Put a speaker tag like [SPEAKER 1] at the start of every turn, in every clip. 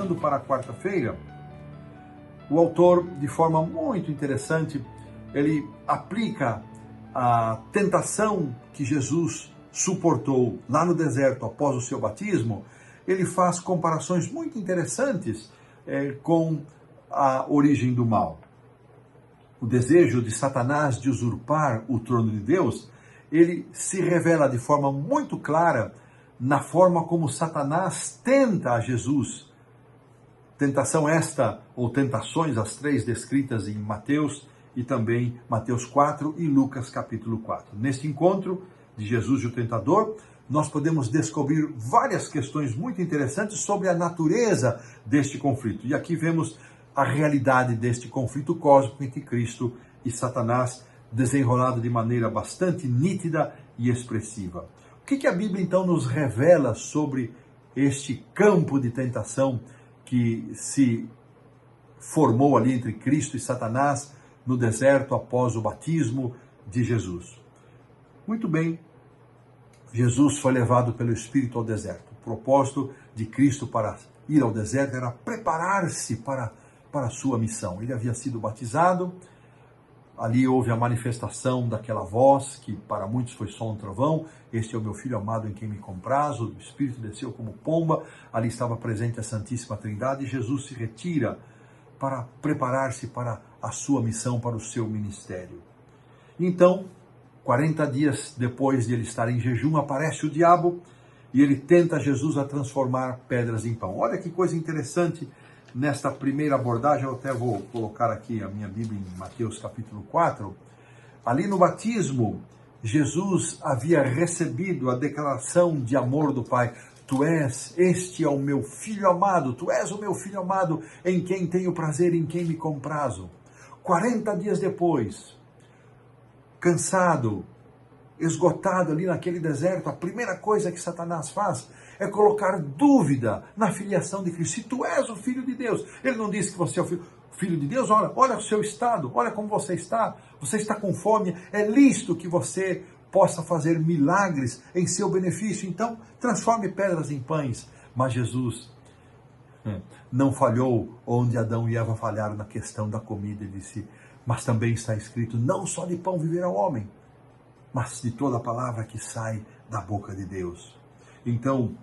[SPEAKER 1] passando para a quarta-feira, o autor, de forma muito interessante, ele aplica a tentação que Jesus suportou lá no deserto após o seu batismo. Ele faz comparações muito interessantes com a origem do mal. O desejo de Satanás de usurpar o trono de Deus, ele se revela de forma muito clara na forma como Satanás tenta a Jesus. Tentação esta, ou tentações, as três descritas em Mateus e também Mateus 4 e Lucas capítulo 4. Neste encontro de Jesus e o tentador, nós podemos descobrir várias questões muito interessantes sobre a natureza deste conflito. E aqui vemos a realidade deste conflito cósmico entre Cristo e Satanás, desenrolado de maneira bastante nítida e expressiva. O que a Bíblia então nos revela sobre este campo de tentação que se formou ali entre Cristo e Satanás no deserto após o batismo de Jesus? Muito bem, Jesus foi levado pelo Espírito ao deserto. O propósito de Cristo para ir ao deserto era preparar-se para a sua missão. Ele havia sido batizado, ali houve a manifestação daquela voz, que para muitos foi só um trovão: este é o meu Filho amado em quem me comprazo. O Espírito desceu como pomba, ali estava presente a Santíssima Trindade, e Jesus se retira para preparar-se para a sua missão, para o seu ministério. Então, 40 dias depois de ele estar em jejum, aparece o diabo e ele tenta Jesus a transformar pedras em pão. Olha que coisa interessante nesta primeira abordagem. Eu até vou colocar aqui a minha Bíblia em Mateus capítulo 4. Ali no batismo, Jesus havia recebido a declaração de amor do Pai. Este é o meu Filho amado, tu és o meu Filho amado, em quem tenho prazer, em quem me comprazo. 40 dias depois, cansado, esgotado ali naquele deserto, a primeira coisa que Satanás faz é colocar dúvida na filiação de Cristo. Se tu és o Filho de Deus, ele não disse que você é o Filho de Deus? Olha o seu estado, olha como você está com fome, é lícito que você possa fazer milagres em seu benefício, então transforme pedras em pães. Mas Jesus não falhou onde Adão e Eva falharam na questão da comida. Ele disse: mas também está escrito, não só de pão viverá o homem, mas de toda a palavra que sai da boca de Deus. Então,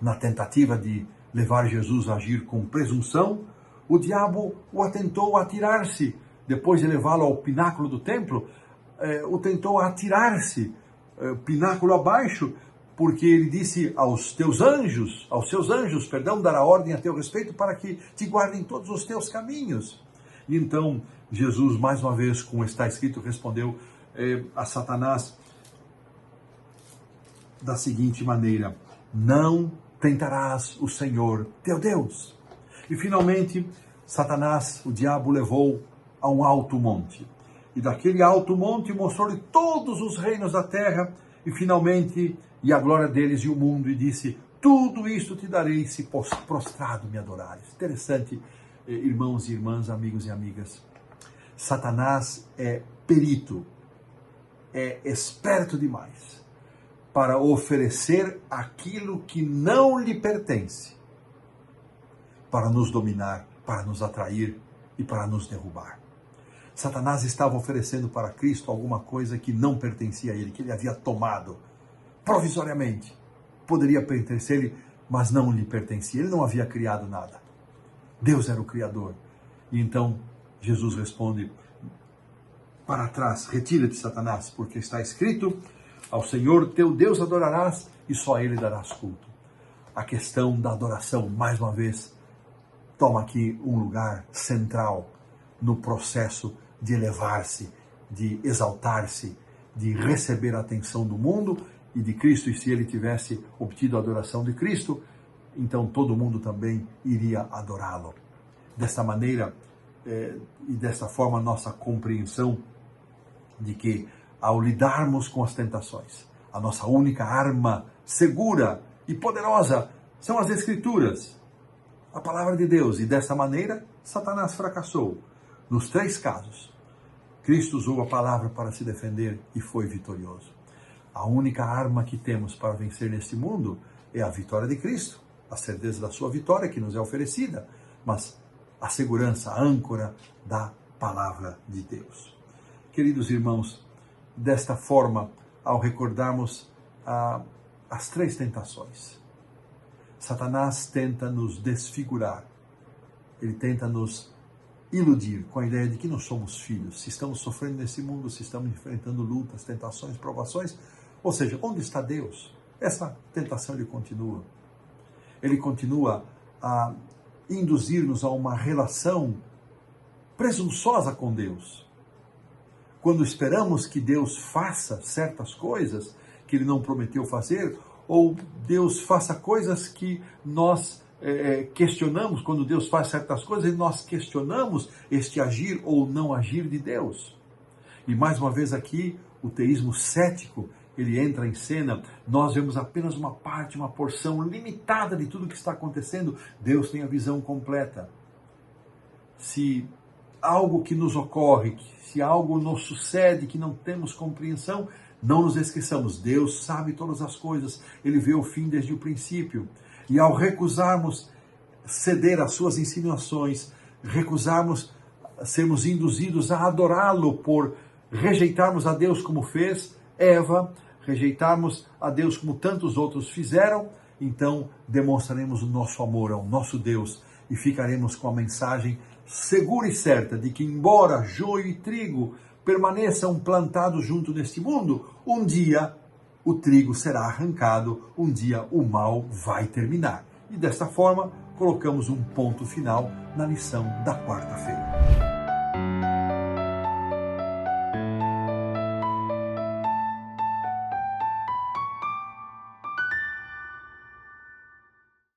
[SPEAKER 1] na tentativa de levar Jesus a agir com presunção, o diabo o atentou a atirar-se. Depois de levá-lo ao pináculo do templo, o tentou a atirar-se, pináculo abaixo, porque ele disse aos seus anjos, dará ordem a teu respeito para que te guardem todos os teus caminhos. E então, Jesus, mais uma vez, como está escrito, respondeu a Satanás da seguinte maneira: não tentarás o Senhor teu Deus. E finalmente, Satanás, o diabo, levou a um alto monte. E daquele alto monte mostrou-lhe todos os reinos da terra, e finalmente, e a glória deles e o mundo, e disse: tudo isto te darei se prostrado me adorares. Interessante, irmãos e irmãs, amigos e amigas. Satanás é perito, é esperto demais para oferecer aquilo que não lhe pertence, para nos dominar, para nos atrair e para nos derrubar. Satanás estava oferecendo para Cristo alguma coisa que não pertencia a ele, que ele havia tomado provisoriamente. Poderia pertencer-lhe, mas não lhe pertencia. Ele não havia criado nada. Deus era o Criador. E então Jesus responde: para trás, retira-te, Satanás, porque está escrito: ao Senhor teu Deus adorarás e só a Ele darás culto. A questão da adoração, mais uma vez, toma aqui um lugar central no processo de elevar-se, de exaltar-se, de receber a atenção do mundo e de Cristo. E se ele tivesse obtido a adoração de Cristo, então todo mundo também iria adorá-lo. Desta maneira e desta forma, nossa compreensão de que, ao lidarmos com as tentações, a nossa única arma segura e poderosa são as Escrituras, a palavra de Deus. E desta maneira, Satanás fracassou. Nos 3 casos, Cristo usou a palavra para se defender e foi vitorioso. A única arma que temos para vencer neste mundo é a vitória de Cristo. a certeza da sua vitória que nos é oferecida, mas a segurança, a âncora da palavra de Deus. Queridos irmãos, desta forma, ao recordarmos as 3 tentações, Satanás tenta nos desfigurar, ele tenta nos iludir com a ideia de que não somos filhos, se estamos sofrendo nesse mundo, se estamos enfrentando lutas, tentações, provações, ou seja, onde está Deus? Essa tentação ele continua a induzir-nos a uma relação presunçosa com Deus. Quando esperamos que Deus faça certas coisas que Ele não prometeu fazer, ou Deus faça coisas que nós questionamos, quando Deus faz certas coisas, e nós questionamos este agir ou não agir de Deus. E mais uma vez aqui, o teísmo cético, ele entra em cena, nós vemos apenas uma parte, uma porção limitada de tudo que está acontecendo. Deus tem a visão completa. Se algo que nos ocorre, se algo nos sucede que não temos compreensão, não nos esqueçamos, Deus sabe todas as coisas, Ele vê o fim desde o princípio. E ao recusarmos ceder às suas insinuações, recusarmos sermos induzidos a adorá-lo por rejeitarmos a Deus como fez Eva, rejeitarmos a Deus como tantos outros fizeram, então demonstraremos o nosso amor ao nosso Deus e ficaremos com a mensagem segura e certa de que, embora joio e trigo permaneçam plantados junto neste mundo, um dia o trigo será arrancado, um dia o mal vai terminar. E desta forma, colocamos um ponto final na lição da quarta-feira.